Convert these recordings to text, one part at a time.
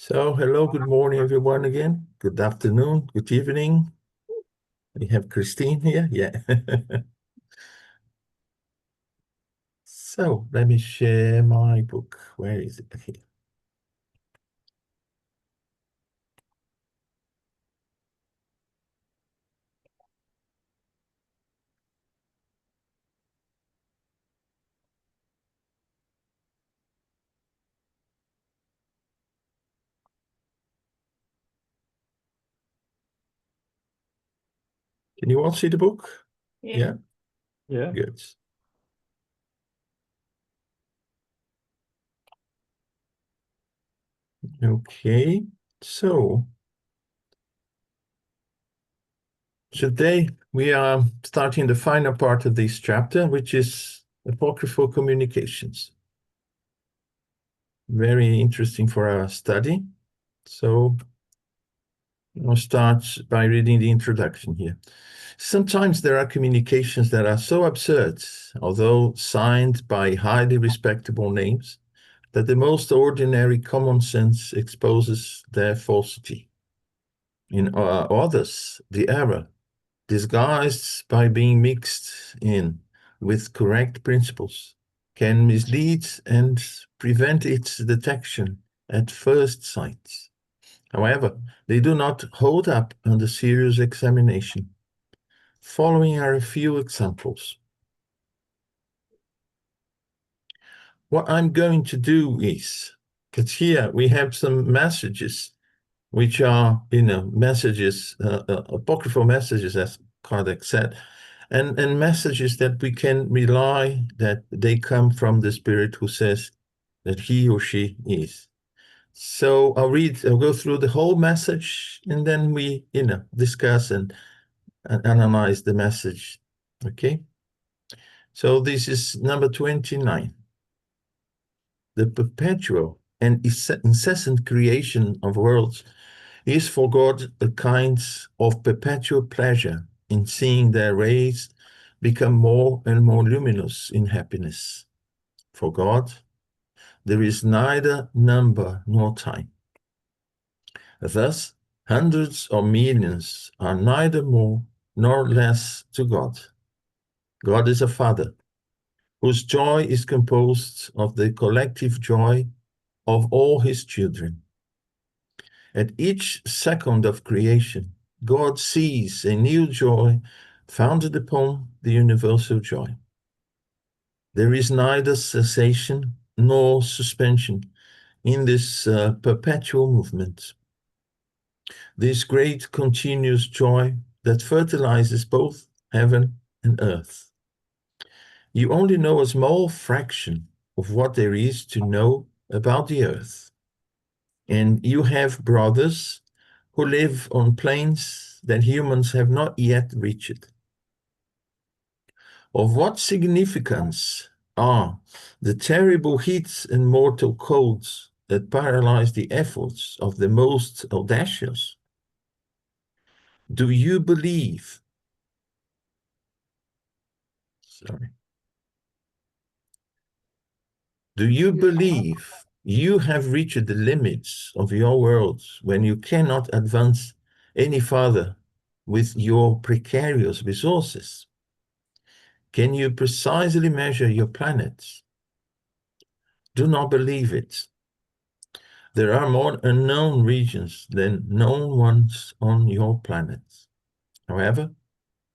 So, hello, good morning, everyone again. Good afternoon, good evening. We have Christine here. Yeah. So, let me share my book. Where is it? Here. Can you all see the book? Yeah. Yeah. Good. Okay. So, today we are starting the final part of this chapter, which is apocryphal communications. Very interesting for our study. So, we'll start by reading the introduction here. Sometimes there are communications that are so absurd, although signed by highly respectable names, that the most ordinary common sense exposes their falsity. In others, the error, disguised by being mixed in with correct principles, can mislead and prevent its detection at first sight. However, they do not hold up under serious examination. Following are a few examples. What I'm going to do is, because here we have some messages, which are, messages, apocryphal messages, as Kardec said, and messages that we can rely that they come from the Spirit who says that he or she is. So I'll go through the whole message, and then we, discuss and analyze the message. Okay? So this is number 29. The perpetual and incessant creation of worlds is for God a kind of perpetual pleasure in seeing their rays become more and more luminous in happiness. For God, there is neither number nor time. Thus, hundreds or millions are neither more nor less to God. God is a Father whose joy is composed of the collective joy of all his children. At each second of creation, God sees a new joy founded upon the universal joy. There is neither cessation nor suspension in this perpetual movement. This great continuous joy that fertilizes both heaven and earth. You only know a small fraction of what there is to know about the earth. And you have brothers who live on planes that humans have not yet reached. Of what significance are the terrible heats and mortal colds that paralyze the efforts of the most audacious? Do you believe? Do you believe you have reached the limits of your worlds when you cannot advance any farther with your precarious resources? Can you precisely measure your planets? Do not believe it. There are more unknown regions than known ones on your planet. However,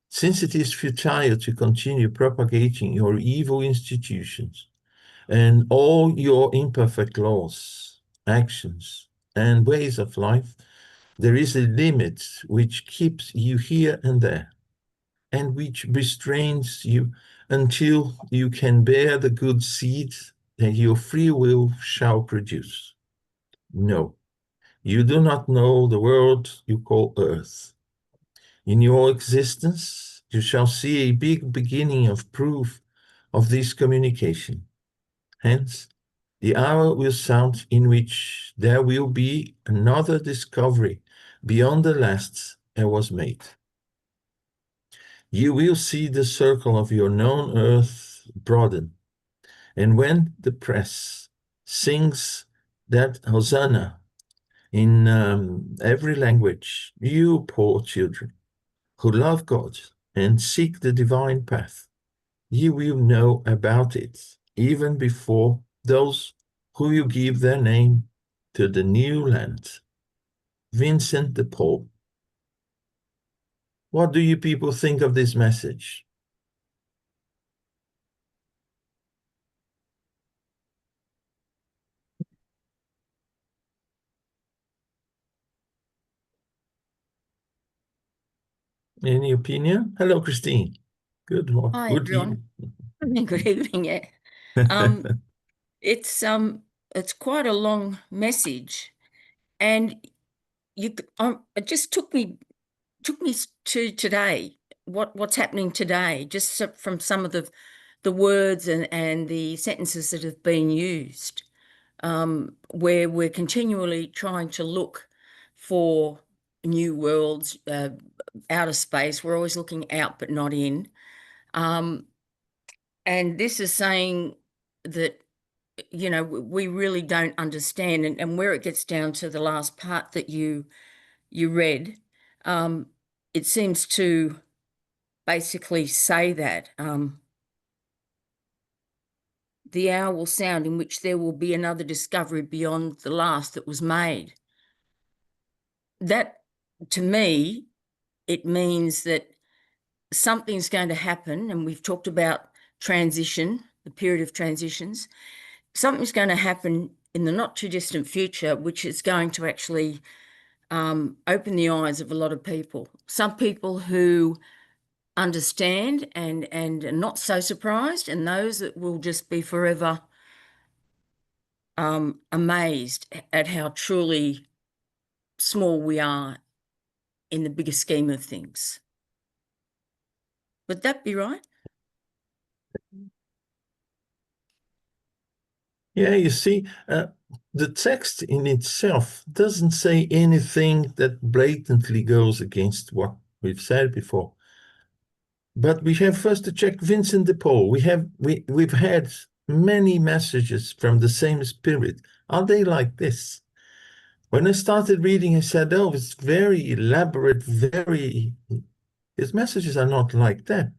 since it is futile to continue propagating your evil institutions and all your imperfect laws, actions, and ways of life, there is a limit which keeps you here and there, and which restrains you until you can bear the good seeds that your free will shall produce. No, you do not know the world you call Earth. In your existence, you shall see a big beginning of proof of this communication. Hence, the hour will sound in which there will be another discovery beyond the last that was made. You will see the circle of your known earth broaden, and when the press sings that Hosanna, in every language, you poor children who love God and seek the divine path, you will know about it even before those who you give their name to the new land. Vincent de Paul. What do you people think of this message? Any opinion? Hello, Christine. Good morning. Hi, Good everyone. evening. Good evening. Yeah. Um, it's quite a long message, and it just took me to today. What's happening today? Just from some of the words and the sentences that have been used, where we're continually trying to look for new worlds, outer space. We're always looking out, but not in. Um, and this is saying that we really don't understand, and where it gets down to the last part that you read, um, it seems to basically say that the hour will sound in which there will be another discovery beyond the last that was made. That, to me, it means that something's going to happen, and we've talked about transition, the period of transitions. Something's going to happen in the not too distant future, which is going to actually open the eyes of a lot of people. Some people who understand and are not so surprised, and those that will just be forever amazed at how truly small we are in the bigger scheme of things. Would that be right? Yeah, you see, the text in itself doesn't say anything that blatantly goes against what we've said before. But we have first to check Vincent de Paul. We've had many messages from the same spirit. Are they like this? When I started reading, I said, "Oh, it's very elaborate, very." His messages are not like that.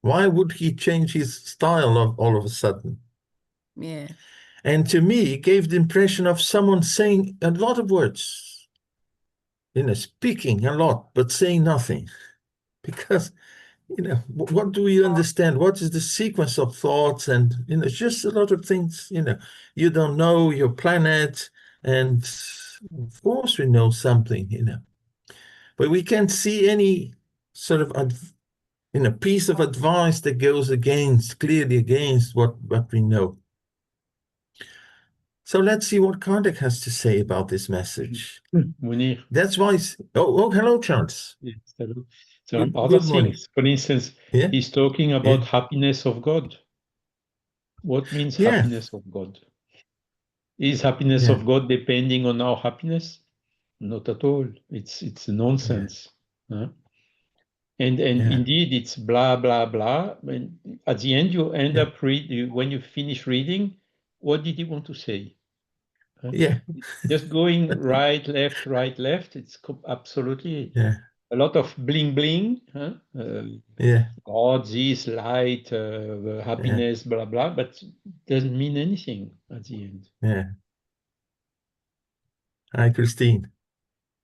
Why would he change his style all of a sudden? Yeah. And to me, it gave the impression of someone saying a lot of words, speaking a lot, but saying nothing. Because, what do we understand? What is the sequence of thoughts? And, just a lot of things, you don't know your planet. And of course, we know something, but we can't see any sort of, piece of advice that goes clearly against what we know. So let's see what Kardec has to say about this message. Munir. That's why. Hello, Charles. Yes, hello. So Good morning. things, for instance, Yeah. he's talking about happiness of God. What means happiness of God? Is happiness of God depending on our happiness? Not at all. It's nonsense. Huh? And indeed, it's blah, blah, blah. And at the end, you end up when you finish reading, what did he want to say? Huh? Yeah. Just going right, left. It's absolutely a lot of bling, bling. Huh? God, this, light, happiness, blah, blah, but doesn't mean anything at the end. Yeah. Hi, Christine.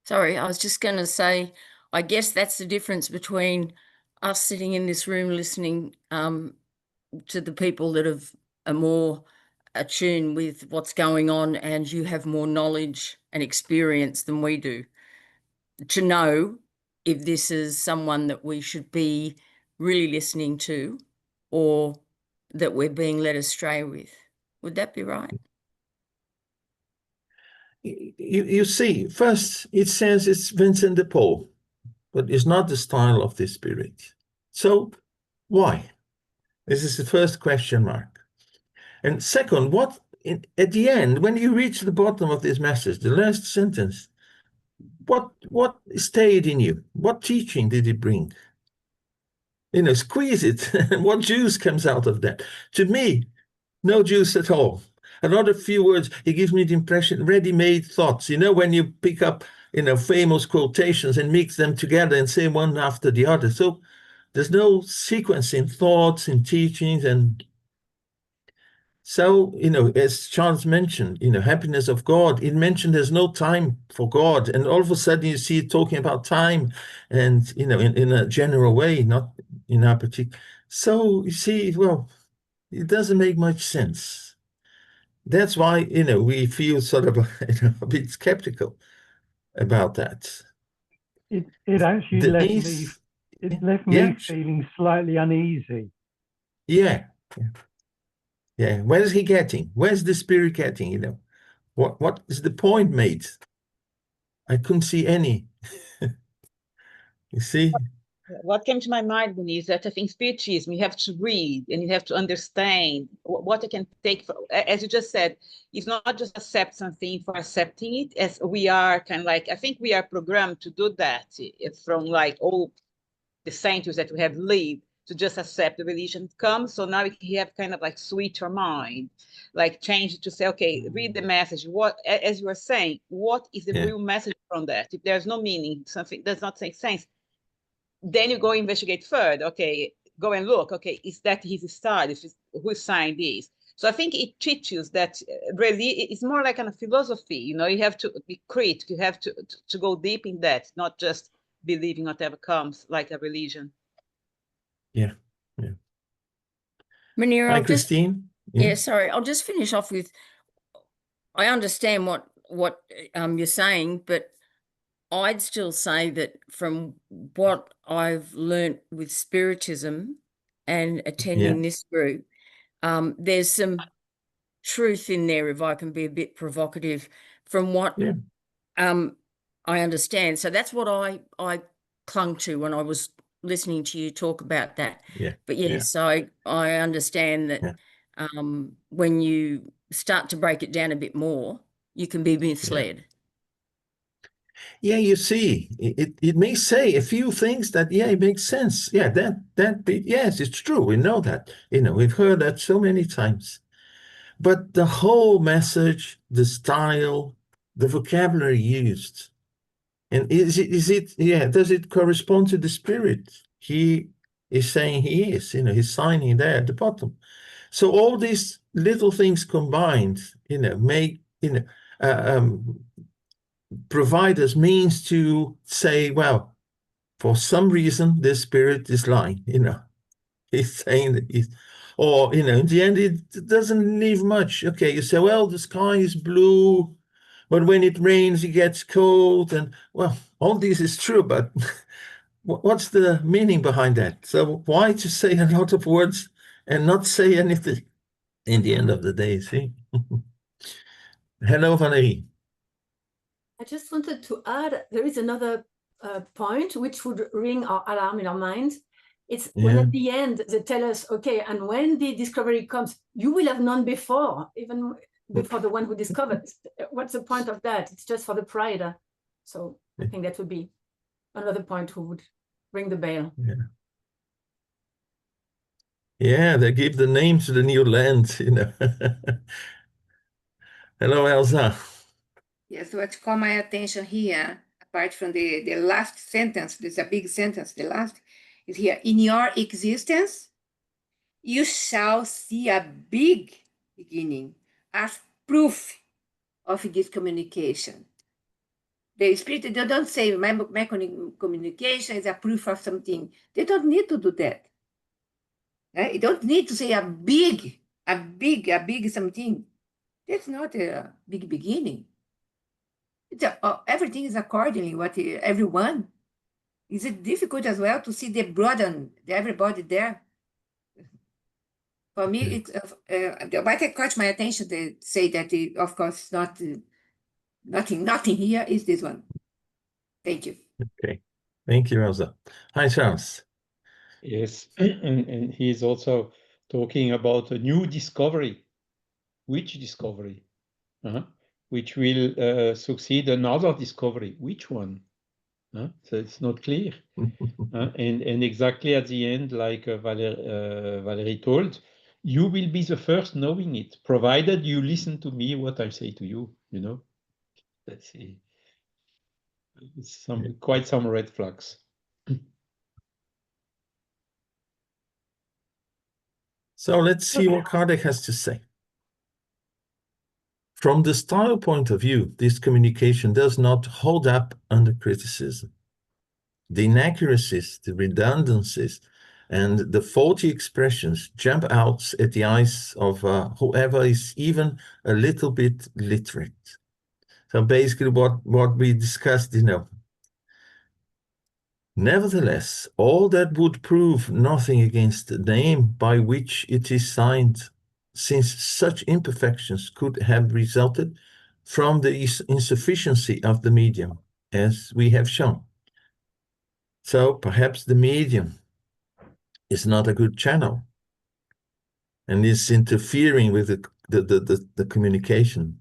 Sorry, I was just going to say, I guess that's the difference between us sitting in this room listening to the people that are more attuned with what's going on, and you have more knowledge and experience than we do, to know if this is someone that we should be really listening to or that we're being led astray with. Would that be right? You see, first it says it's Vincent de Paul, but it's not the style of the spirit. So why? This is the first question mark. And second, at the end, when you reach the bottom of this message, the last sentence, what stayed in you? What teaching did it bring? Squeeze it. What juice comes out of that? To me, no juice at all. another few words. He gives me the impression, ready-made thoughts. You know, when you pick up, famous quotations and mix them together and say one after the other. So there's no sequence in thoughts, in teachings, and so, as Charles mentioned, happiness of God, it mentioned there's no time for God. And all of a sudden you see it talking about time and, in a general way, not in a particular. So you see, well, it doesn't make much sense. That's why, we feel sort of a bit skeptical about that. It actually Denise, left me feeling slightly uneasy. Yeah. Yeah. Where's he getting? Where's the spirit getting? What is the point made? I couldn't see any. You see? What came to my mind, Bunny, is that I think spiritism, you have to read and you have to understand what I can take. As you just said, it's not just accept something for accepting it, as we are kind of like, I think we are programmed to do that from like all the centuries that we have lived, to just accept the religion comes. So now we have kind of like switch our mind, like change it to say, okay, read the message. What, as you were saying, what is the real message from that? If there's no meaning, something does not make sense, then you go investigate further. Okay, go and look. Okay, is that his style? Who signed this? So I think it teaches that really it's more like a philosophy. You have to be critical. You have to go deep in that, not just believing whatever comes like a religion. Yeah. Munira, Hi, Christine. Sorry. I'll just finish off with, I understand what you're saying, but I'd still say that from what I've learnt with Spiritism and attending this group, there's some truth in there, if I can be a bit provocative, from what I understand. So that's what I clung to when I was listening to you talk about that. But yes, I understand that when you start to break it down a bit more, you can be misled. Yeah, you see, it may say a few things that, it makes sense. Yeah, yes, it's true. We know that. We've heard that so many times. But the whole message, the style, the vocabulary used, and does it correspond to the spirit he is saying he is? He's signing there at the bottom. So all these little things combined, make, provide us means to say, well, for some reason, this spirit is lying, He's saying that or, in the end, it doesn't leave much. Okay, you say, well, the sky is blue, but when it rains, it gets cold. And, well, all this is true, but what's the meaning behind that? So why to say a lot of words and not say anything in the end of the day, see? Hello, Valerie. I just wanted to add, there is another point which would ring our alarm in our minds. It's when at the end they tell us, okay, and when the discovery comes, you will have known before, even before the one who discovered. What's the point of that? It's just for the pride. So I think that would be another point who would ring the bell. Yeah, they give the name to the new land, Hello, Elsa. Yes, what caught my attention here, apart from the last sentence, there's a big sentence, the last is here. In your existence, you shall see a big beginning as proof of this communication. The spirit, they don't say my communication is a proof of something. They don't need to do that. Right? You don't need to say a big something. That's not a big beginning. Everything is accordingly what everyone. Is it difficult as well to see the broaden everybody there? For me, it's what caught my attention. They say that of course not nothing here is this one. Thank you. Okay, thank you, Elsa. Hi, Charles. Yes, and he's also talking about a new discovery. Which discovery? Which will succeed another discovery. Which one? So it's not clear. And exactly at the end, like Valerie told, you will be the first knowing it, provided you listen to me, what I say to you, you know. That's quite some red flags. So let's see what Kardec has to say. From the style point of view, this communication does not hold up under criticism. The inaccuracies, the redundancies, and the faulty expressions jump out at the eyes of whoever is even a little bit literate. So basically what we discussed, you know. Nevertheless, all that would prove nothing against the name by which it is signed, since such imperfections could have resulted from the insufficiency of the medium, as we have shown. So perhaps the medium is not a good channel and is interfering with the communication.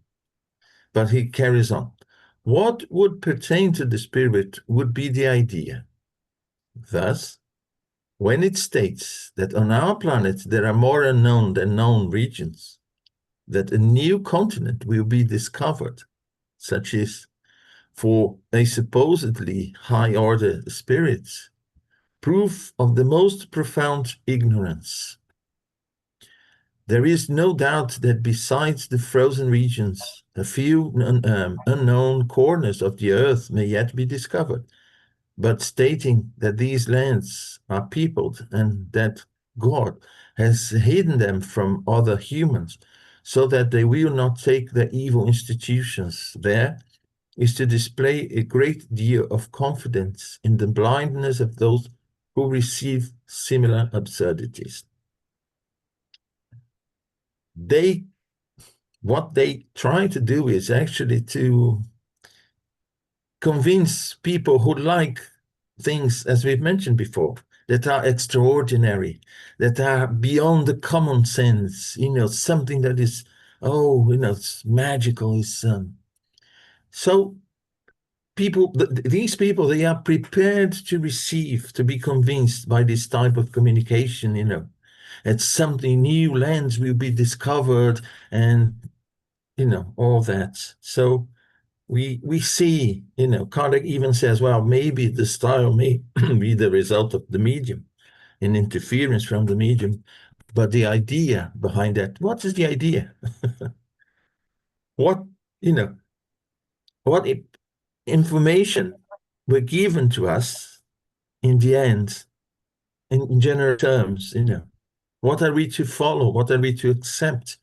But he carries on. What would pertain to the spirit would be the idea. Thus, when it states that on our planet there are more unknown than known regions, that a new continent will be discovered, such as for a supposedly high-order spirits, proof of the most profound ignorance. There is no doubt that besides the frozen regions, a few unknown corners of the earth may yet be discovered, but stating that these lands are peopled and that God has hidden them from other humans so that they will not take the evil institutions there, is to display a great deal of confidence in the blindness of those who receive similar absurdities. What they try to do is actually to convince people who like things, as we've mentioned before, that are extraordinary, that are beyond the common sense, you know, something that is, it's magical. So people, these people, they are prepared to receive, to be convinced by this type of communication, you know, that something new, lands will be discovered and, you know, all that. So we see, you know, Kardec even says, well, maybe the style may be the result of the medium, an interference from the medium, but the idea behind that, what is the idea? What information were given to us in the end, in general terms, you know, what are we to follow? What are we to accept?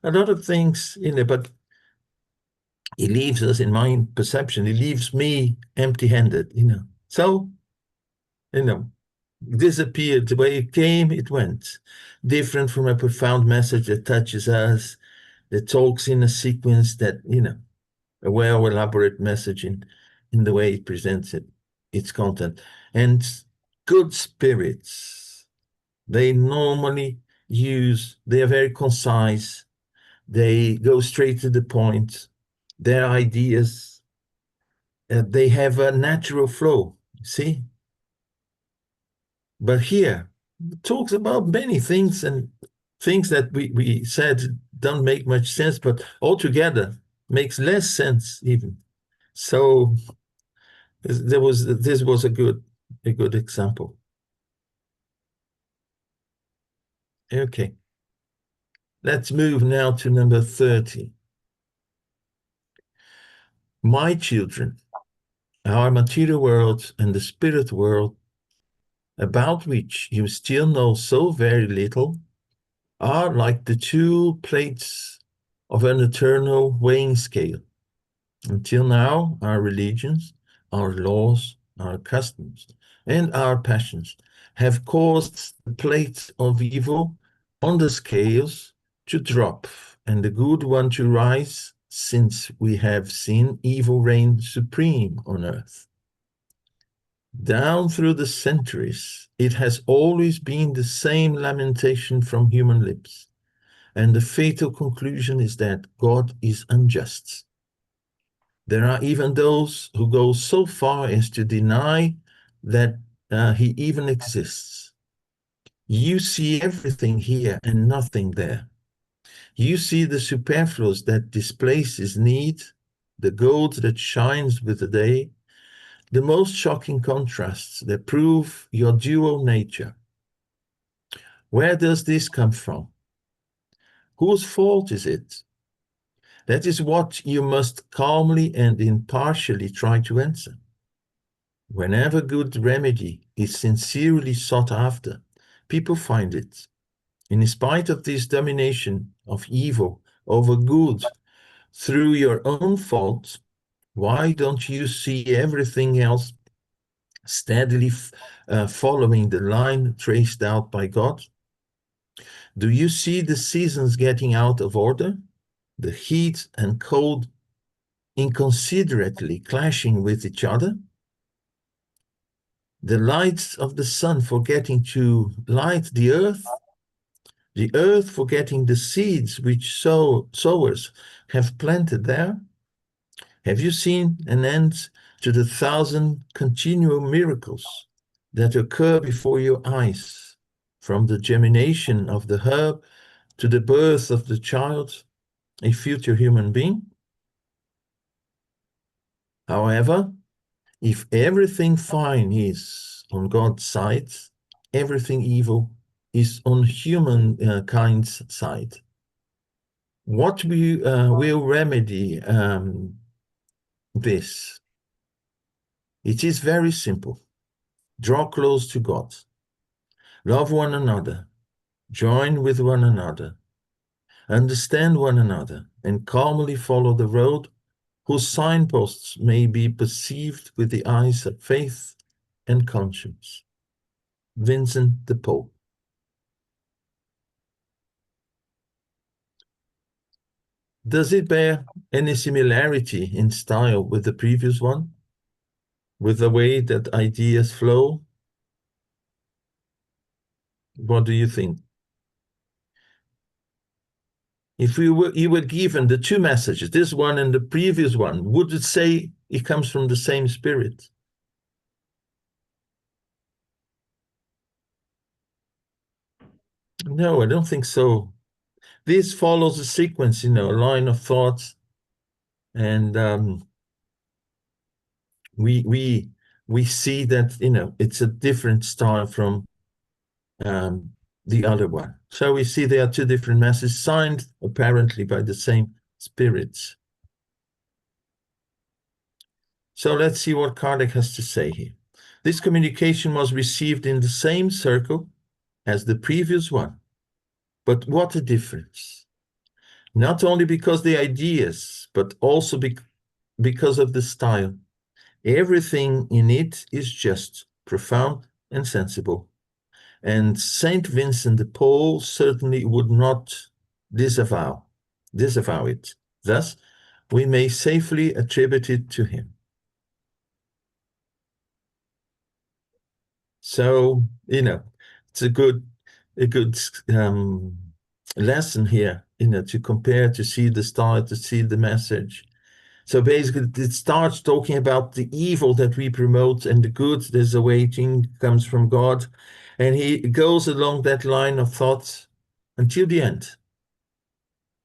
A lot of things, you know, but he leaves us, in my perception, he leaves me empty-handed, you know. So, you know, disappeared. The way it came, it went. Different from a profound message that touches us, that talks in a sequence that, you know, a well-elaborate message in the way it presents its content. And good spirits, they normally they are very concise, they go straight to the point, their ideas, they have a natural flow, see? But here, it talks about many things and things that we said don't make much sense, but altogether makes less sense even. So this was a good example. Okay. Let's move now to number 30. My children, our material world and the spirit world, about which you still know so very little, are like the two plates of an eternal weighing scale. Until now, our religions, our laws, our customs, and our passions have caused the plate of evil on the scales to drop and the good one to rise, since we have seen evil reign supreme on earth. Down through the centuries, it has always been the same lamentation from human lips, and the fatal conclusion is that God is unjust. There are even those who go so far as to deny that he even exists. You see everything here and nothing there. You see the superfluous that displaces need, the gold that shines with the day, the most shocking contrasts that prove your dual nature. Where does this come from? Whose fault is it? That is what you must calmly and impartially try to answer. Whenever good remedy is sincerely sought after, people find it. In spite of this domination of evil over good through your own fault, why don't you see everything else steadily following the line traced out by God? Do you see the seasons getting out of order? The heat and cold inconsiderately clashing with each other? The lights of the sun forgetting to light the earth forgetting the seeds which sowers have planted there? Have you seen an end to the 1,000 continual miracles that occur before your eyes, from the germination of the herb to the birth of the child, a future human being? However, if everything fine is on God's side, everything evil is on humankind's side. What will remedy this? It is very simple. Draw close to God. Love one another. Join with one another. Understand one another and calmly follow the road whose signposts may be perceived with the eyes of faith and conscience. Vincent de Paul. Does it bear any similarity in style with the previous one? With the way that ideas flow? What do you think? If you were given the two messages, this one and the previous one, would it say it comes from the same spirit? No, I don't think so. This follows a sequence, a line of thoughts, and we see that it's a different style from the other one. So we see there are two different messages signed apparently by the same spirits. So let's see what Kardec has to say here. This communication was received in the same circle as the previous one. But what a difference. Not only because the ideas, but also because of the style. Everything in it is just, profound, and sensible. And Saint Vincent de Paul certainly would not disavow it. Thus, we may safely attribute it to him. So, it's a good lesson here, to compare, to see the style, to see the message. So basically, it starts talking about the evil that we promote and the good that's awaiting comes from God. And he goes along that line of thought until the end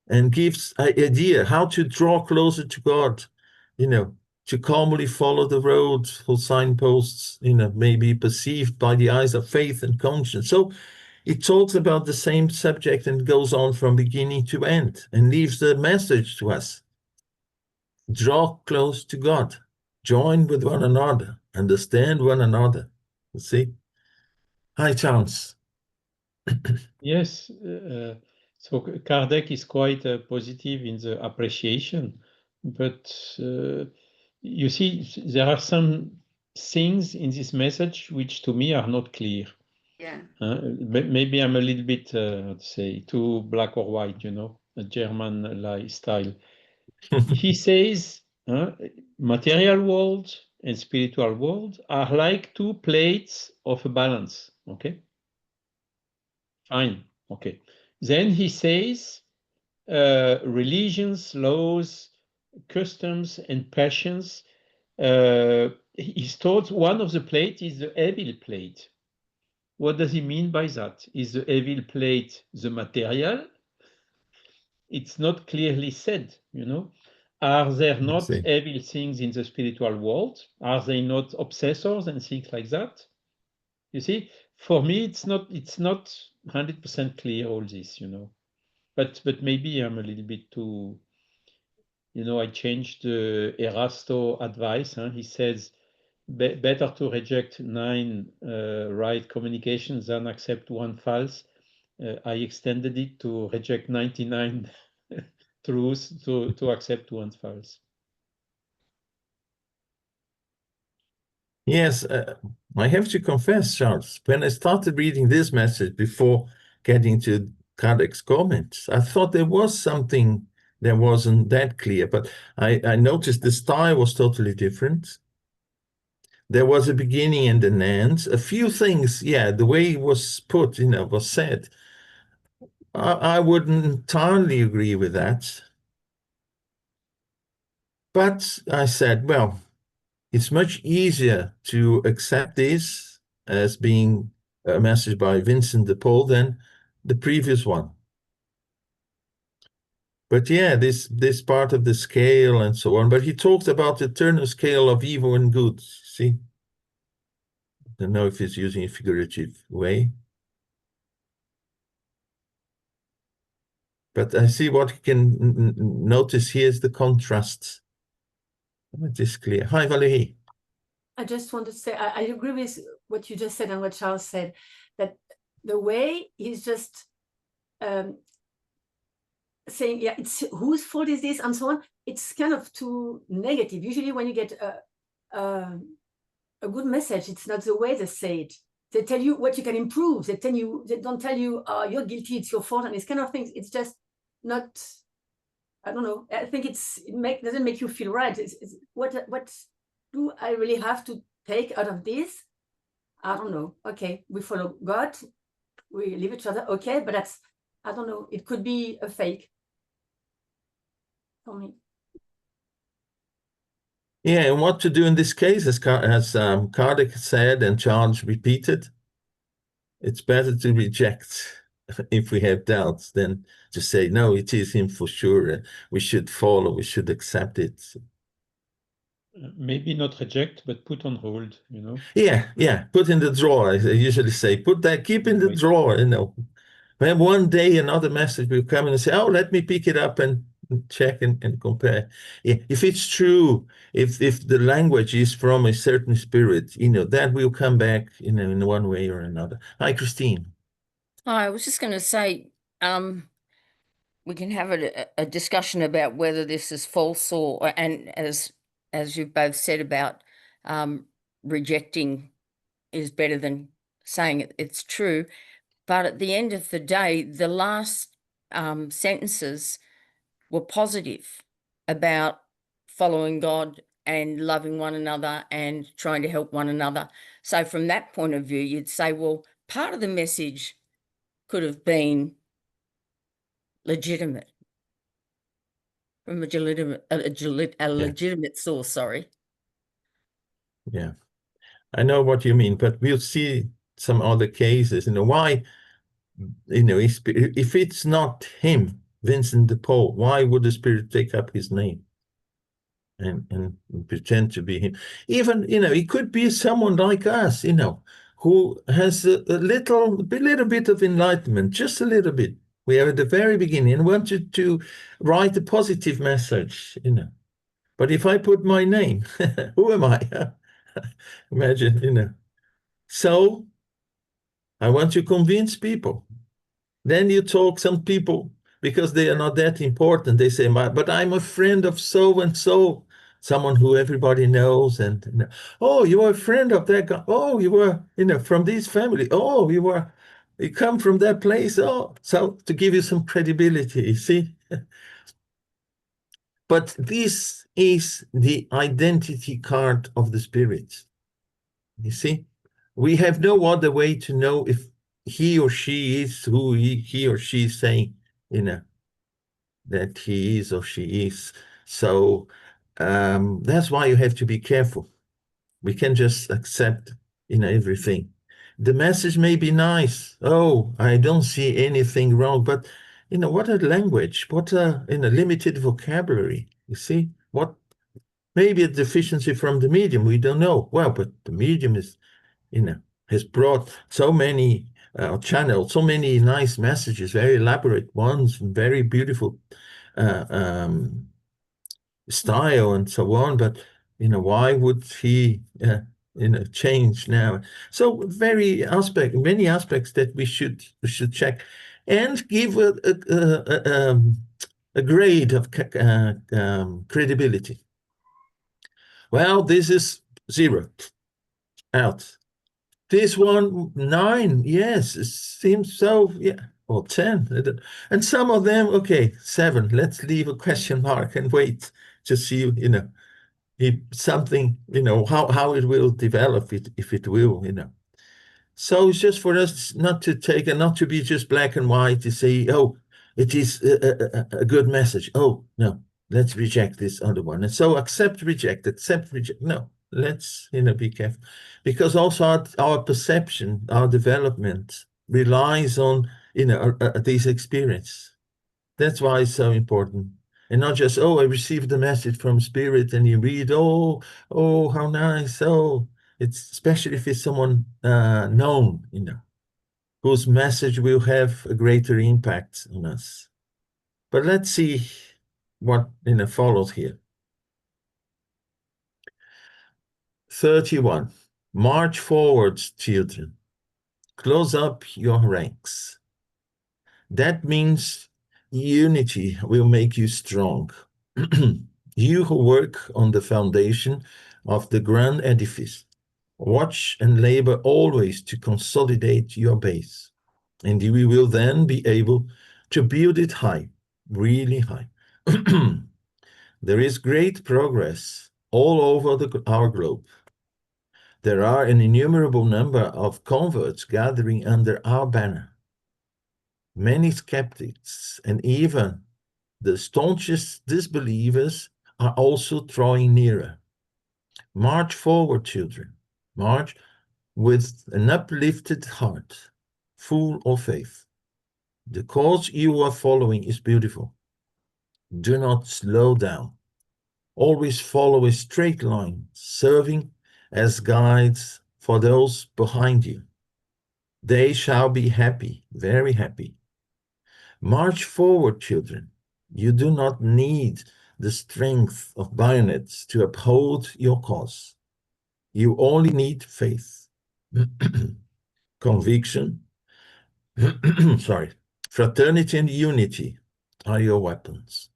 and gives an idea how to draw closer to God, to calmly follow the road whose signposts, may be perceived by the eyes of faith and conscience. So it talks about the same subject and goes on from beginning to end and leaves the message to us. Draw close to God, join with one another, understand one another. You see? Hi, Chance. Yes, so Kardec is quite positive in the appreciation, but you see, there are some things in this message which to me are not clear. Yeah. Maybe I'm a little bit, say, too black or white, a German style. He says, material world and spiritual world are like two plates of a balance, okay? Fine, okay. Then he says, religions, laws, customs, and passions, he thought one of the plate is the evil plate. what does he mean by that? Is the evil plate the material? It's not clearly said, you know. Are there not evil things in the spiritual world? Are they not obsessors and things like that? You see, for me, it's not 100% clear, all this, you know. But maybe I'm a little bit too, you know, I changed Erasto advice. He says, better to reject 9 right communications than accept 1 false. I extended it to reject 99 truths to accept 1 false. Yes, I have to confess, Charles, when I started reading this message before getting to Kardec's comments, I thought there was something that wasn't that clear, but I noticed the style was totally different. There was a beginning and an end. A few things, yeah, the way it was put, you know, was said. I wouldn't entirely agree with that. But I said, well, it's much easier to accept this as being a message by Vincent de Paul than the previous one. But yeah, this part of the scale and so on. But he talks about the eternal scale of evil and good. See? I don't know if he's using a figurative way. But I see what you can notice here is the contrast. It is clear. Hi, Valérie. I just want to say, I agree with what you just said and what Charles said, that the way he's just saying, yeah, it's whose fault is this and so on, it's kind of too negative. Usually when you get a good message, it's not the way they say it. They tell you what you can improve. They don't tell you, you're guilty, it's your fault, and this kind of things. It's just not, I don't know. I think doesn't make you feel right. It's what do I really have to take out of this? I don't know. Okay, we follow God, we leave each other. Okay, but that's, I don't know. It could be a fake for me. Yeah, and what to do in this case, as Kardec said and Charles repeated, it's better to reject if we have doubts than to say, no, it is him for sure. We should follow, we should accept it. Maybe not reject, but put on hold, you know? Yeah, put in the drawer. I usually say, keep in the drawer, you know. When one day another message will come and say, oh, let me pick it up and check and compare. Yeah, if it's true, if the language is from a certain spirit, you know, that will come back, you know, in one way or another. Hi, Christine. I was just going to say, we can have a discussion about whether this is false and as you've both said about rejecting is better than saying it's true. But at the end of the day, the last sentences were positive about following God and loving one another and trying to help one another. So from that point of view, you'd say, well, part of the message could have been legitimate, from a legitimate source, sorry. Yeah, I know what you mean, but we'll see some other cases, you know, why, you know, if it's not him, Vincent de Paul, why would the Spirit take up his name and pretend to be him? Even, you know, he could be someone like us, you know, who has a little bit of enlightenment, just a little bit. We are at the very beginning and wanted to write a positive message, you know. But if I put my name, who am I? Imagine, you know. So I want to convince people. Then you talk some people, because they are not that important, they say, but I'm a friend of so-and-so, someone who everybody knows, and you know, oh, you are a friend of that guy. Oh, you were, you know, from this family. Oh, you come from that place. Oh, so to give you some credibility, you see. But this is the identity card of the Spirit. You see, we have no other way to know if he or she is who he or she is saying, you know, that he is or she is. So that's why you have to be careful. We can just accept, you know, everything. The message may be nice. Oh, I don't see anything wrong, but what a language, what a limited vocabulary. You see, what maybe a deficiency from the medium, we don't know. Well, but the medium is, has brought so many channels, so many nice messages, very elaborate ones, very beautiful style and so on. But why would he change now? So many aspects that we should check and give a grade of credibility. Well, this is 0 out. This one 9, yes, it seems so, yeah, or 10. And some of them, okay, 7. Let's leave a question mark and wait to see, if something, how it will develop, if it will, So it's just for us not to take and not to be just black and white to say, oh, it is a good message. Oh, no, let's reject this other one. And so accept, reject. No, let's, be careful. Because also our perception, our development relies on, these experience. That's why it's so important. And not just, oh, I received a message from Spirit and you read, oh, how nice. Oh, it's especially if it's someone known, whose message will have a greater impact on us. But let's see what follows here. 31. March forwards, children. Close up your ranks. That means unity will make you strong. You who work on the foundation of the grand edifice, watch and labor always to consolidate your base, and we will then be able to build it high, really high. There is great progress all over our globe. There are an innumerable number of converts gathering under our banner. Many skeptics and even the staunchest disbelievers are also drawing nearer. March forward, children. March with an uplifted heart, full of faith. The course you are following is beautiful. Do not slow down. Always follow a straight line, serving as guides for those behind you. They shall be happy, very happy. March forward, children. You do not need the strength of bayonets to uphold your cause. You only need faith, conviction, fraternity and unity are your weapons.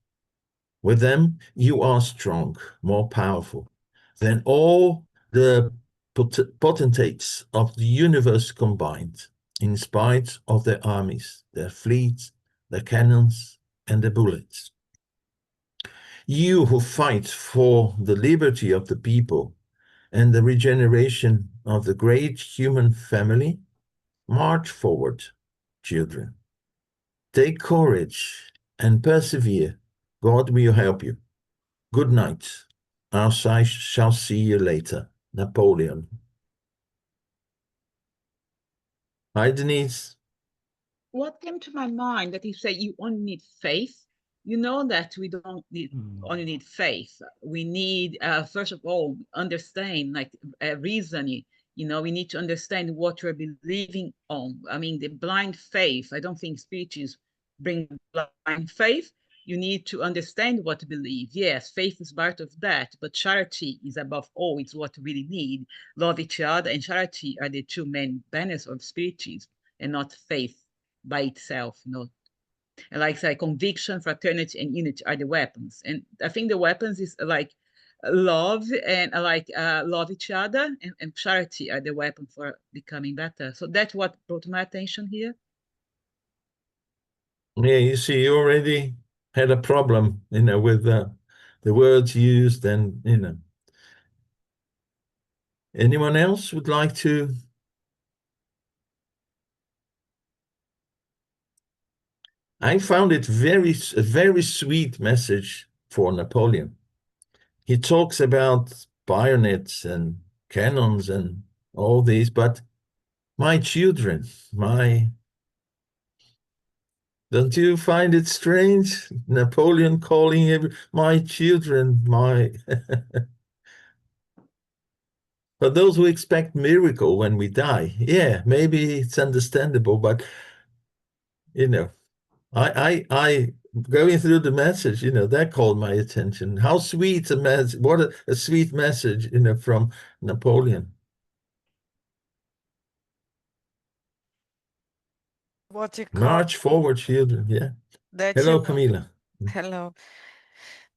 With them, you are strong, more powerful than all the potentates of the universe combined, in spite of their armies, their fleets, their cannons, and their bullets. You who fight for the liberty of the people and the regeneration of the great human family, march forward, children. Take courage and persevere. God will help you. Good night. I shall see you later. Napoleon. Hi, Denise. What came to my mind that you say you only need faith? You know that we don't only need faith. We need, first of all, understand, like reasoning. We need to understand what we're believing on. I mean, the blind faith, I don't think spirituals bring blind faith. You need to understand what to believe. Yes, faith is part of that, but charity is above all. It's what we really need. Love each other and charity are the two main banners of spirituals, and not faith by itself. And like I say, conviction, fraternity, and unity are the weapons. And I think the weapons is like love and love each other, and charity are the weapon for becoming better. So that's what brought my attention here. Yeah, you see, you already had a problem, with the words used, and Anyone else would like to? I found it a very sweet message for Napoleon. He talks about bayonets and cannons and all these, but my children, my... Don't you find it strange? Napoleon calling my children, my... For those who expect miracle when we die, yeah, maybe it's understandable, but, you know, I going through the message, you know, that called my attention. How sweet a message, what a sweet message, you know, from Napoleon. What you call March forward, children, yeah. that Hello, you Camila. hello.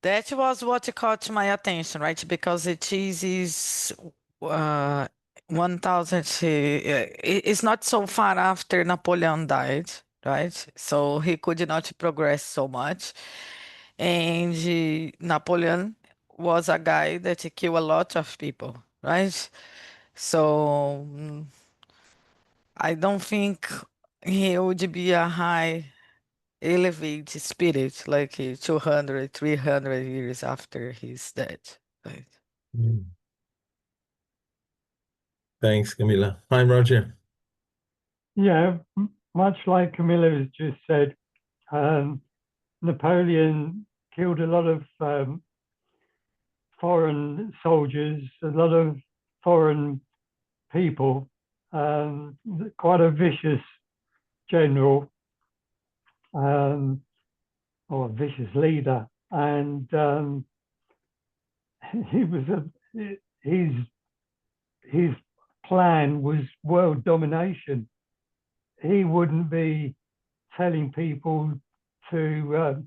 That was what caught my attention, right? Because it is 1000. It's not so far after Napoleon died, right? So he could not progress so much. And Napoleon was a guy that killed a lot of people, right? So I don't think he would be a high elevate spirit like 200, 300 years after he's dead. Right? Mm. Thanks, Camila. Hi, Roger. Yeah, much like Camilla has just said, Napoleon killed a lot of foreign soldiers, a lot of foreign people, quite a vicious general, or a vicious leader. And he was his plan was world domination. He wouldn't be telling people to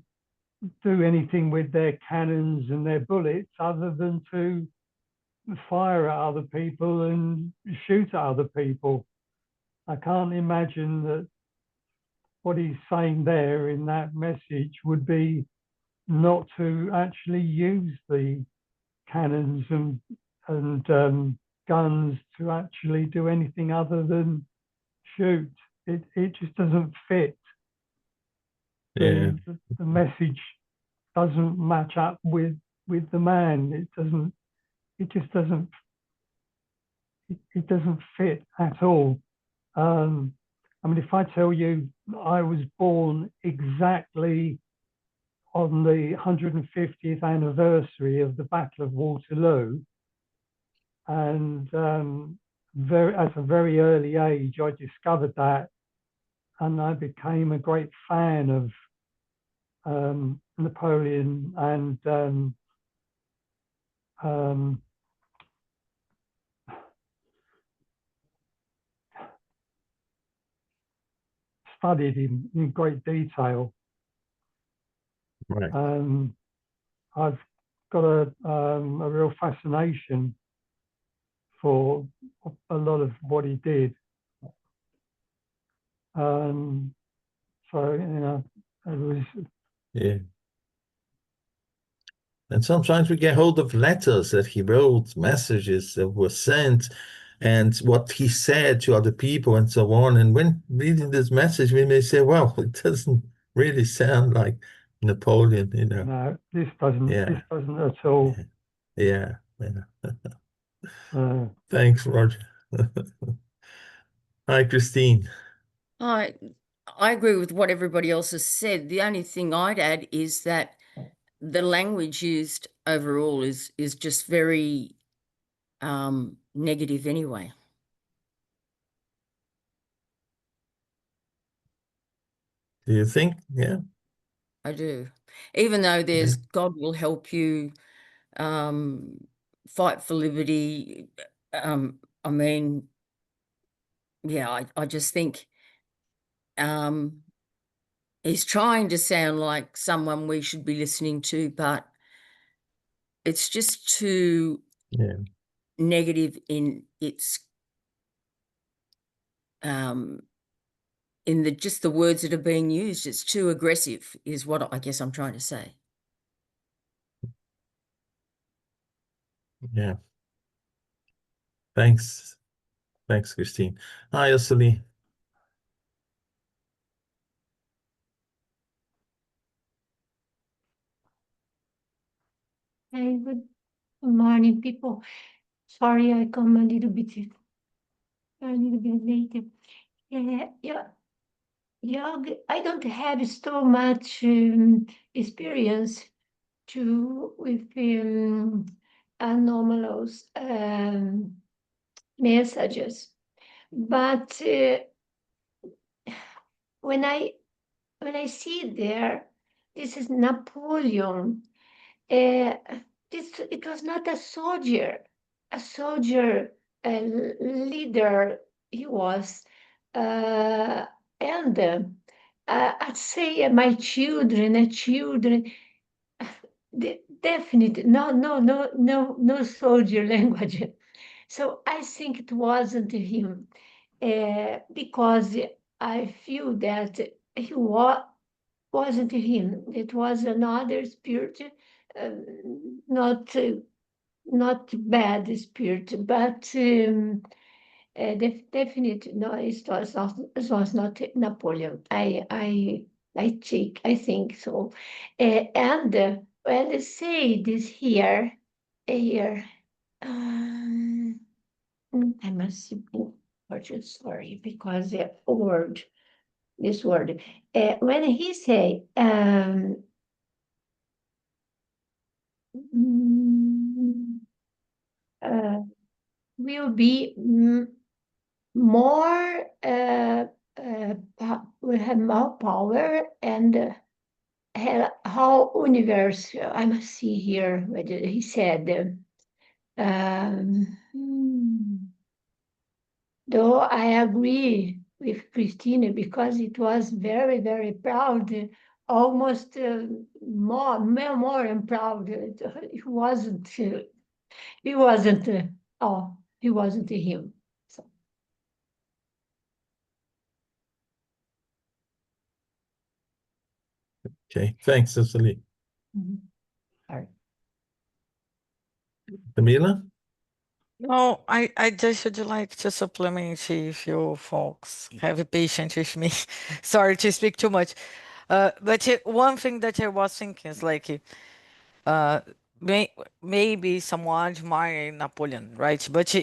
do anything with their cannons and their bullets other than to fire at other people and shoot at other people. I can't imagine that what he's saying there in that message would be not to actually use the cannons and guns to actually do anything other than shoot. It just doesn't fit. Yeah. The message doesn't match up with the man. It just doesn't fit at all. I mean, if I tell you I was born exactly on the 150th anniversary of the Battle of Waterloo, and at a very early age, I discovered that, and I became a great fan of Napoleon and studied in great detail. Right. I've got a real fascination for a lot of what he did. So, you know, it was... Yeah. And sometimes we get hold of letters that he wrote, messages that were sent, and what he said to other people and so on. And when reading this message, we may say, well, it doesn't really sound like Napoleon, you know. No, this doesn't. Yeah. This doesn't at all. Yeah. Yeah. Thanks, Roger. Hi, Christine. I agree with what everybody else has said. The only thing I'd add is that the language used overall is just very negative anyway. Do you think? Yeah. I do. Even though there's God will help you, fight for liberty. I mean, yeah, I just think he's trying to sound like someone we should be listening to, but it's just too negative in its in just the words that are being used. It's too aggressive is what I guess I'm trying to say. Yeah. Thanks, Christine. Hi, Osali. Hey, good morning, people. Sorry, I come a little bit a little bit later. Yeah, I don't have so much experience with anomalous messages, but when I see there, this is Napoleon. It was not a soldier, leader he was, and I'd say my children, definitely no soldier language. So I think it wasn't him, because I feel that he wasn't him. It was another spirit, not bad spirit, but definitely no. It was not Napoleon. I think so, and when they say this here. I must see, sorry, because the word, this word, when he say, will be more, will have more power, and how universe, I must see here what he said. Though I agree with Christina, because it was very proud, almost more and proud. It wasn't. He wasn't. Oh, he wasn't him. So. Okay, thanks, Cecily. All right. Camila? No, I just would like to supplement if you folks have patience with me. Sorry to speak too much. But one thing that I was thinking is like, uh, maybe someone admire Napoleon, right? But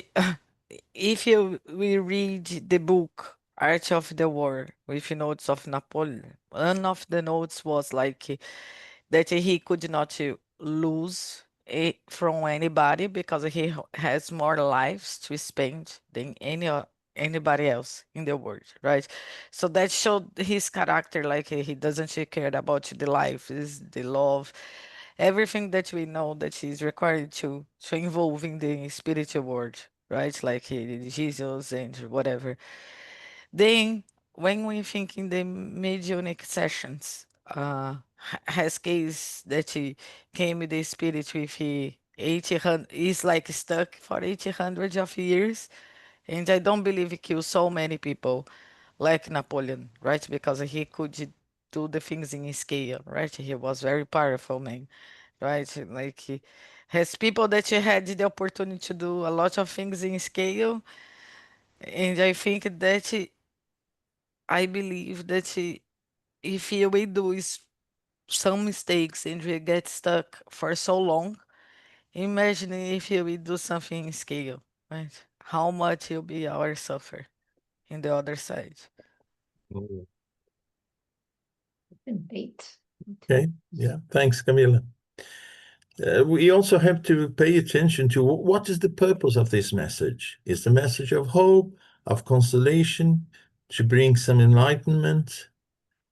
if we read the book Art of the War with notes of Napoleon, one of the notes was like that he could not lose it from anybody because he has more lives to spend than anybody else in the world, right? So that showed his character, like he doesn't care about the life, is the love, everything that we know that he's required to involve in the spiritual world, right? Like Jesus and whatever. Then, when we think in the mediunic sessions, has case that he came with the spirit with 800, is like stuck for 800 of years, and I don't believe he killed so many people like Napoleon, right? Because he could do the things in scale, right? He was very powerful man, right? Like he has people that he had the opportunity to do a lot of things in scale, and I think that I believe that if we do some mistakes and we get stuck for so long, imagine if we do something in scale, right? How much will be our suffer in the other side. Okay, yeah, thanks, Camila. We also have to pay attention to what is the purpose of this message. Is the message of hope, of consolation, to bring some enlightenment,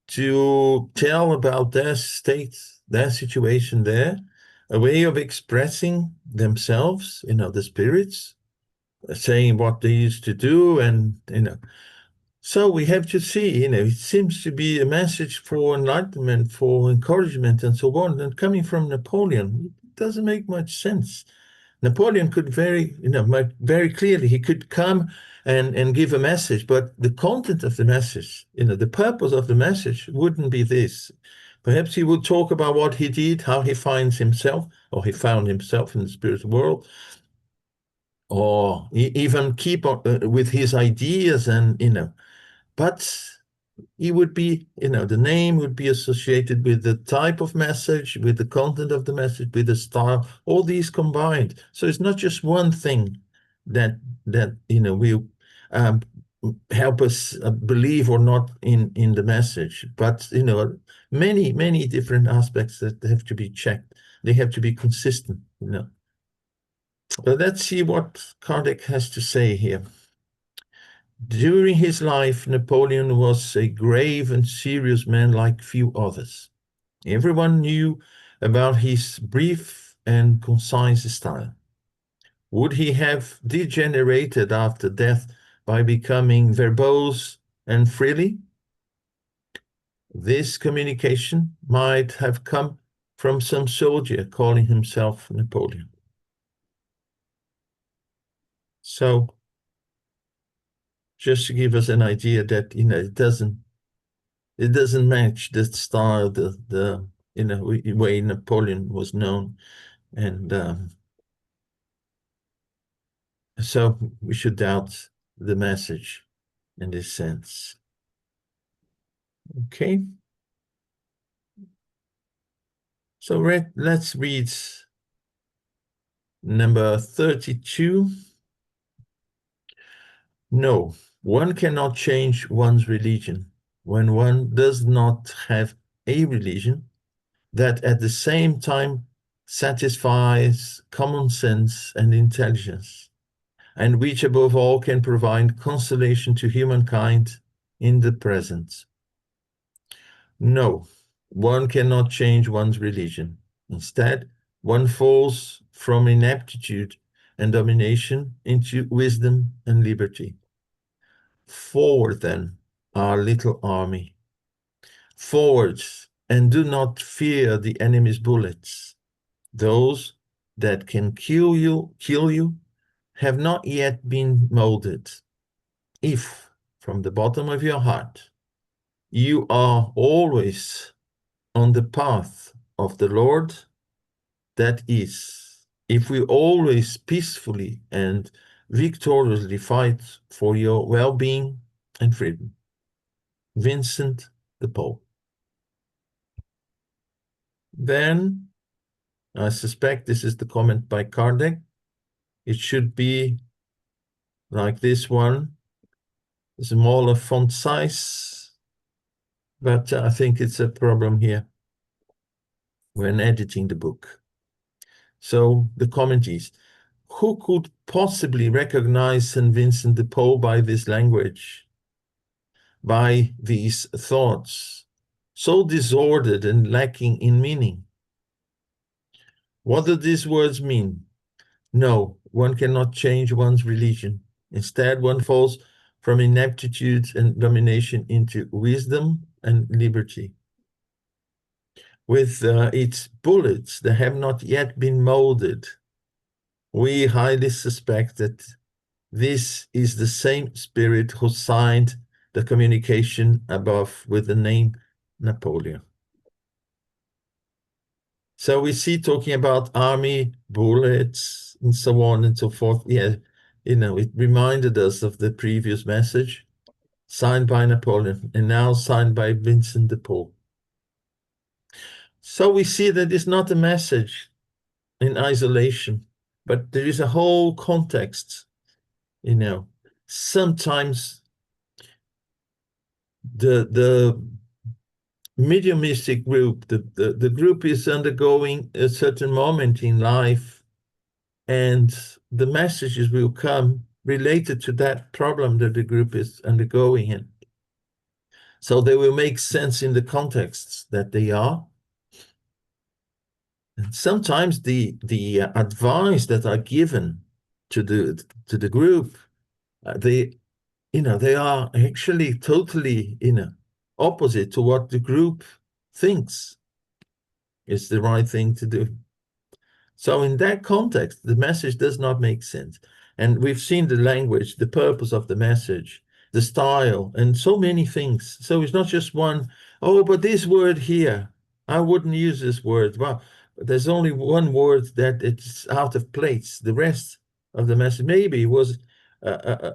to tell about their state, their situation there, a way of expressing themselves, the spirits, saying what they used to do, and so we have to see, it seems to be a message for enlightenment, for encouragement, and so on. And coming from Napoleon, it doesn't make much sense. Napoleon could very clearly, he could come and give a message, but the content of the message, the purpose of the message wouldn't be this. Perhaps he would talk about what he did, how he finds himself, or he found himself in the spiritual world, or even keep on, with his ideas, and but he would be, the name would be associated with the type of message, with the content of the message, with the style, all these combined. So it's not just one thing that help us believe or not in the message. But, you know, many different aspects that have to be checked. They have to be consistent, you know. But let's see what Kardec has to say here. During his life, Napoleon was a grave and serious man like few others. Everyone knew about his brief and concise style. Would he have degenerated after death by becoming verbose and frilly? This communication might have come from some soldier calling himself Napoleon. So, just to give us an idea that, you know, it doesn't match the style, the you know, way Napoleon was known, and so we should doubt the message in this sense. Okay. So let's read number 32. No, one cannot change one's religion when one does not have a religion that at the same time satisfies common sense and intelligence, and which above all can provide consolation to humankind in the present. No, one cannot change one's religion. Instead, one falls from ineptitude and domination into wisdom and liberty. Forward, then, our little army. Forward, and do not fear the enemy's bullets. Those that can kill you have not yet been molded. If, from the bottom of your heart, you are always on the path of the Lord, that is, if we always peacefully and victoriously fight for your well-being and freedom. Vincent de Paul. Then, I suspect this is the comment by Kardec. It should be like this one, smaller font size, but I think it's a problem here when editing the book. So the comment is, who could possibly recognize St. Vincent de Paul by this language, by these thoughts, so disordered and lacking in meaning? What do these words mean? No, one cannot change one's religion. Instead, one falls from ineptitude and domination into wisdom and liberty. With its bullets that have not yet been molded, we highly suspect that this is the same spirit who signed the communication above with the name Napoleon. So we see talking about army, bullets, and so on and so forth. Yeah, you know, it reminded us of the previous message, signed by Napoleon, and now signed by Vincent de Paul. So we see that it's not a message in isolation, but there is a whole context, you know. Sometimes the mediumistic group, the group is undergoing a certain moment in life, and the messages will come related to that problem that the group is undergoing in. So they will make sense in the contexts that they are. And sometimes the advice that are given to the group, they are actually totally opposite to what the group thinks is the right thing to do. So in that context, the message does not make sense. And we've seen the language, the purpose of the message, the style, and so many things. So it's not just one, oh, but this word here, I wouldn't use this word. Well, there's only one word that it's out of place. The rest of the message maybe was a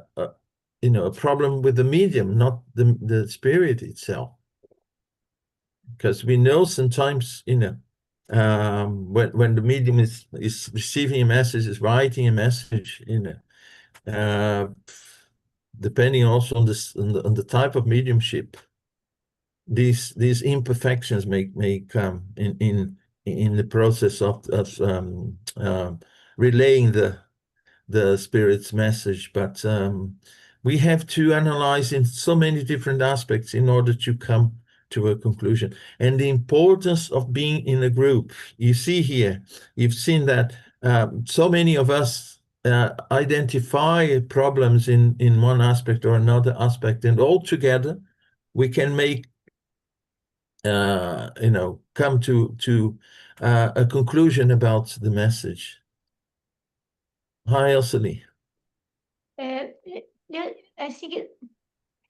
problem with the medium, not the spirit itself. Because we know sometimes, when the medium is receiving a message, is writing a message, depending also on this on the type of mediumship, these imperfections may come in the process of relaying the spirit's message. But we have to analyze in so many different aspects in order to come to a conclusion. And the importance of being in a group. You see here, you've seen that so many of us identify problems in one aspect or another aspect, and all together we can make come to a conclusion about the message. Hi, Elsely. Yeah, I think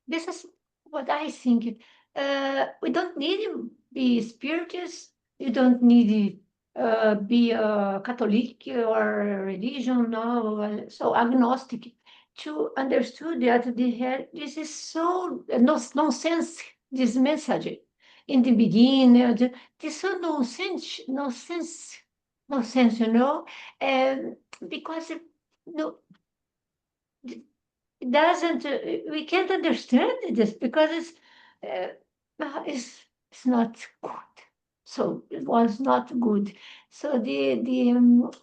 this is what I think. We don't need to be spirituous. You don't need to be a Catholic or religion, no, so agnostic to understand that this is so nonsense, this message in the beginning. This is so nonsense, you know, because no, it doesn't. We can't understand this because it's not good. So it was not good. So the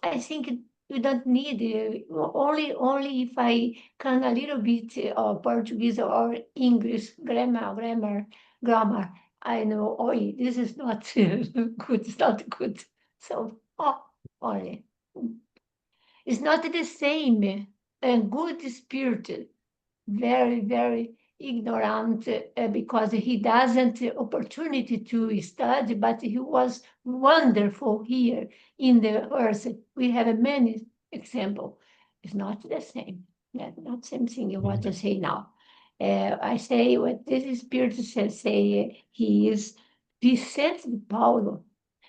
I think you don't need only if I can a little bit of Portuguese or English grammar. I know. Oh, this is not good. It's not good. So only it's not the same. And good spirit, very, very ignorant because he doesn't opportunity to study, but he was wonderful here in the earth. We have many examples. It's not the same. Not same thing you want to say now. I say what this spirit says, say he is Vicente Paulo.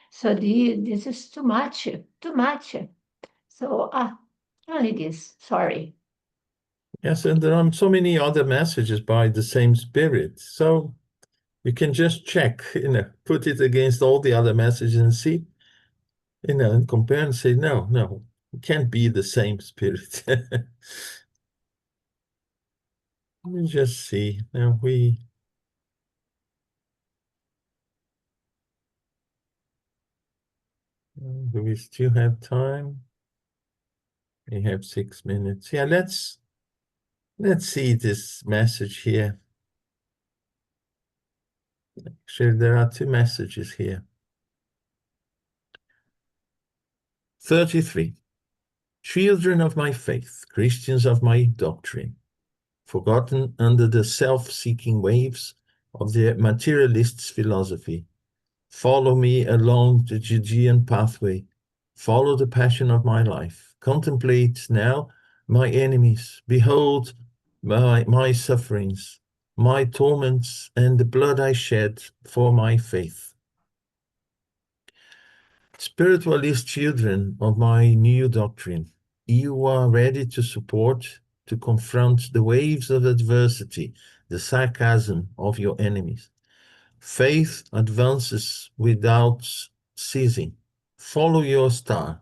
So this is too much. So only this, sorry. Yes, and there are so many other messages by the same spirit. So you can just check, put it against all the other messages and see, and compare and say, no, it can't be the same spirit. Let me just see. Now do we still have time? We have 6 minutes. Yeah, let's see this message here. Actually, there are two messages here. 33. Children of my faith, Christians of my doctrine, forgotten under the self-seeking waves of the materialist's philosophy, follow me along the Judean pathway, follow the passion of my life, contemplate now my enemies, behold my sufferings, my torments, and the blood I shed for my faith. Spiritualist children of my new doctrine, you are ready to support, to confront the waves of adversity, the sarcasm of your enemies. Faith advances without ceasing. Follow your star,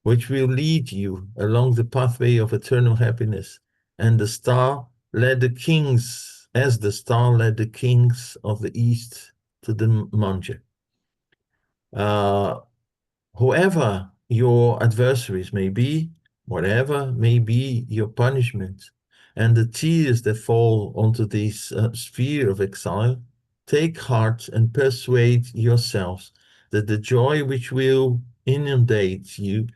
which will lead you along the pathway of eternal happiness. And the star led the kings, as the star led the kings of the East to the Manja. Whoever your adversaries may be, whatever may be your punishment, and the tears that fall onto this sphere of exile, take heart and persuade yourselves that the joy which will inundate you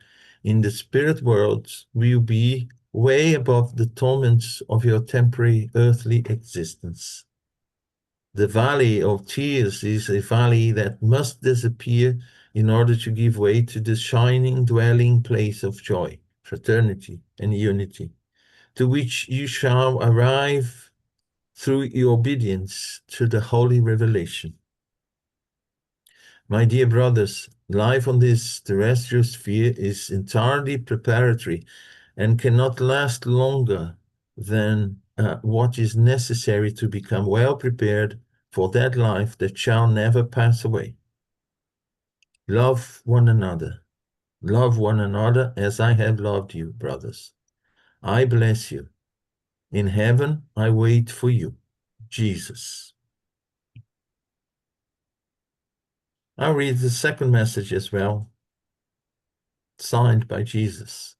in the spirit world will be way above the torments of your temporary earthly existence. The valley of tears is a valley that must disappear in order to give way to the shining dwelling place of joy, fraternity, and unity, to which you shall arrive through your obedience to the holy revelation. My dear brothers, life on this terrestrial sphere is entirely preparatory and cannot last longer than what is necessary to become well prepared for that life that shall never pass away. Love one another. Love one another as I have loved you, brothers. I bless you. In heaven, I wait for you, Jesus. I'll read the second message as well, signed by Jesus.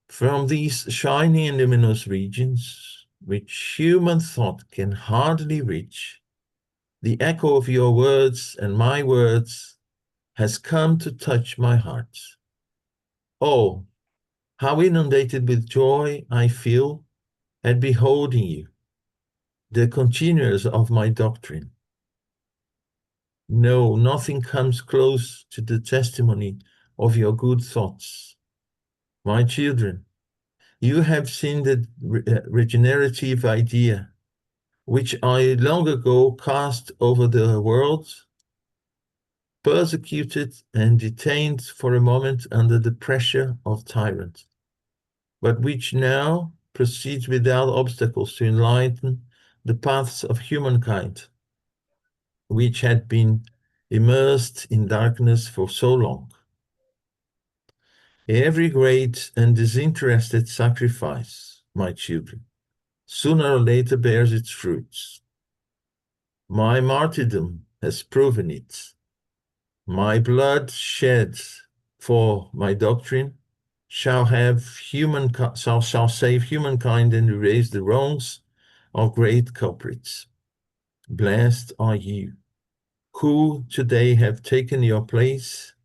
From these shining and luminous regions, which human thought can hardly reach, the echo of your words and my words has come to touch my heart. Oh, how inundated with joy I feel at beholding you, the continuers of my doctrine. No, nothing comes close to the testimony of your good thoughts. My children, you have seen the regenerative idea which I long ago cast over the world, persecuted and detained for a moment under the pressure of tyrants, but which now proceeds without obstacles to enlighten the paths of humankind, which had been immersed in darkness for so long. Every great and disinterested sacrifice, my children, sooner or later bears its fruits. My martyrdom has proven it. My blood shed for my doctrine shall save humankind and erase the wrongs of great culprits. Blessed are you, who today have taken your place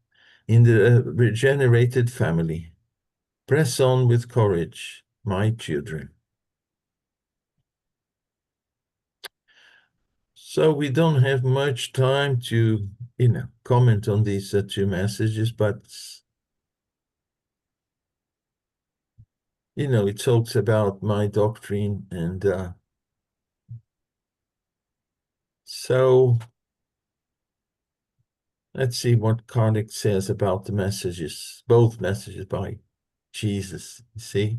in the regenerated family. Press on with courage, my children. So we don't have much time to, comment on these two messages, but, it talks about my doctrine. And so let's see what Kardec says about the messages, both messages by Jesus, you see.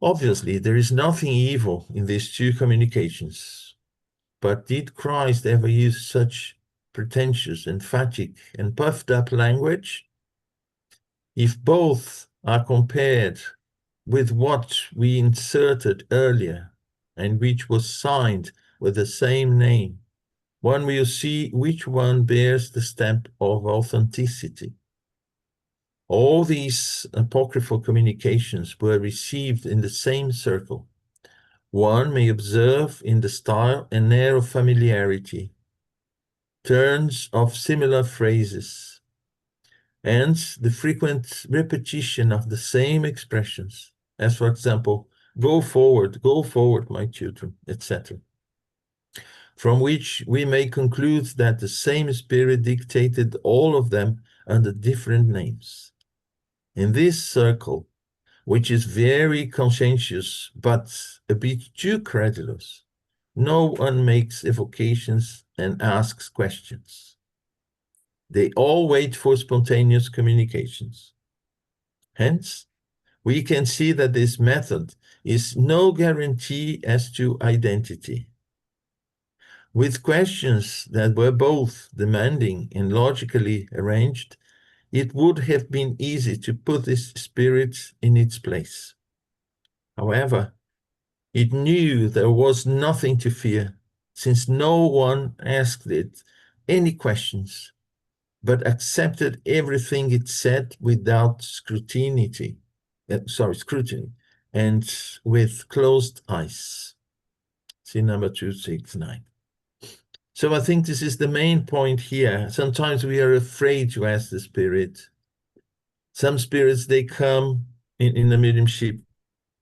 Obviously, there is nothing evil in these two communications, but did Christ ever use such pretentious, emphatic, and puffed up language? If both are compared with what we inserted earlier and which was signed with the same name, one will see which one bears the stamp of authenticity. All these apocryphal communications were received in the same circle. One may observe in the style and air of familiarity, turns of similar phrases, and the frequent repetition of the same expressions, as for example, go forward, my children, etc., from which we may conclude that the same spirit dictated all of them under different names. In this circle, which is very conscientious but a bit too credulous, no one makes evocations and asks questions. They all wait for spontaneous communications. Hence, we can see that this method is no guarantee as to identity. With questions that were both demanding and logically arranged, it would have been easy to put this spirit in its place. However, it knew there was nothing to fear, since no one asked it any questions, but accepted everything it said without scrutiny, and with closed eyes. See number 269. So I think this is the main point here. Sometimes we are afraid to ask the spirit. Some spirits, they come in the mediumship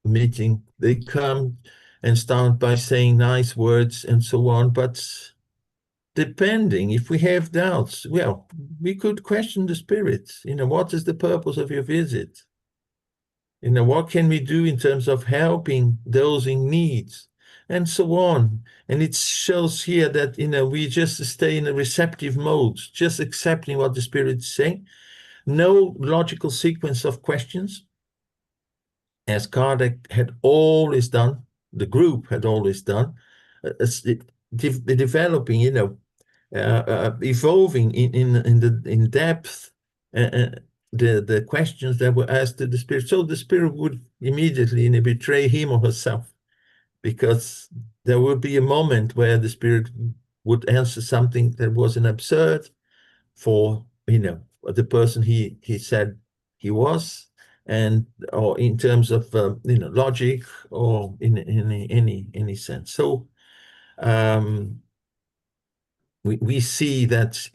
meeting, they come and start by saying nice words and so on, but depending, if we have doubts, well, we could question the spirit. What is the purpose of your visit? What can we do in terms of helping those in need? And so on. And it shows here that, we just stay in a receptive mode, just accepting what the spirit is saying. No logical sequence of questions, as Kardec had always done, the group had always done, developing, evolving in depth, the questions that were asked to the spirit. So the spirit would immediately betray him or herself, because there would be a moment where the spirit would answer something that was an absurd for the person he said he was, and or in terms of logic, or in any sense. So we see that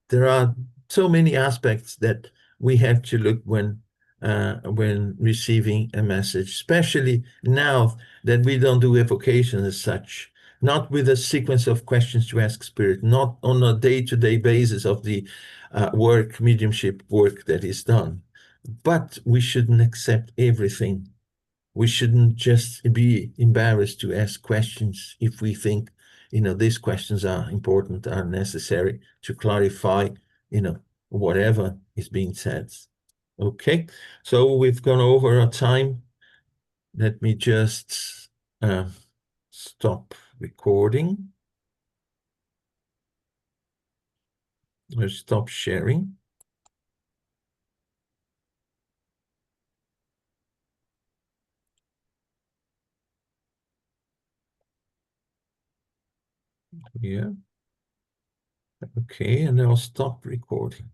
there are so many aspects that we have to look when receiving a message, especially now that we don't do evocation as such, not with a sequence of questions to ask spirit, not on a day-to-day basis of the mediumship work that is done. But we shouldn't accept everything. We shouldn't just be embarrassed to ask questions if we think these questions are important, are necessary to clarify whatever is being said. Okay, so we've gone over our time. Let me just stop recording or stop sharing. Yeah. Okay, and I'll stop recording.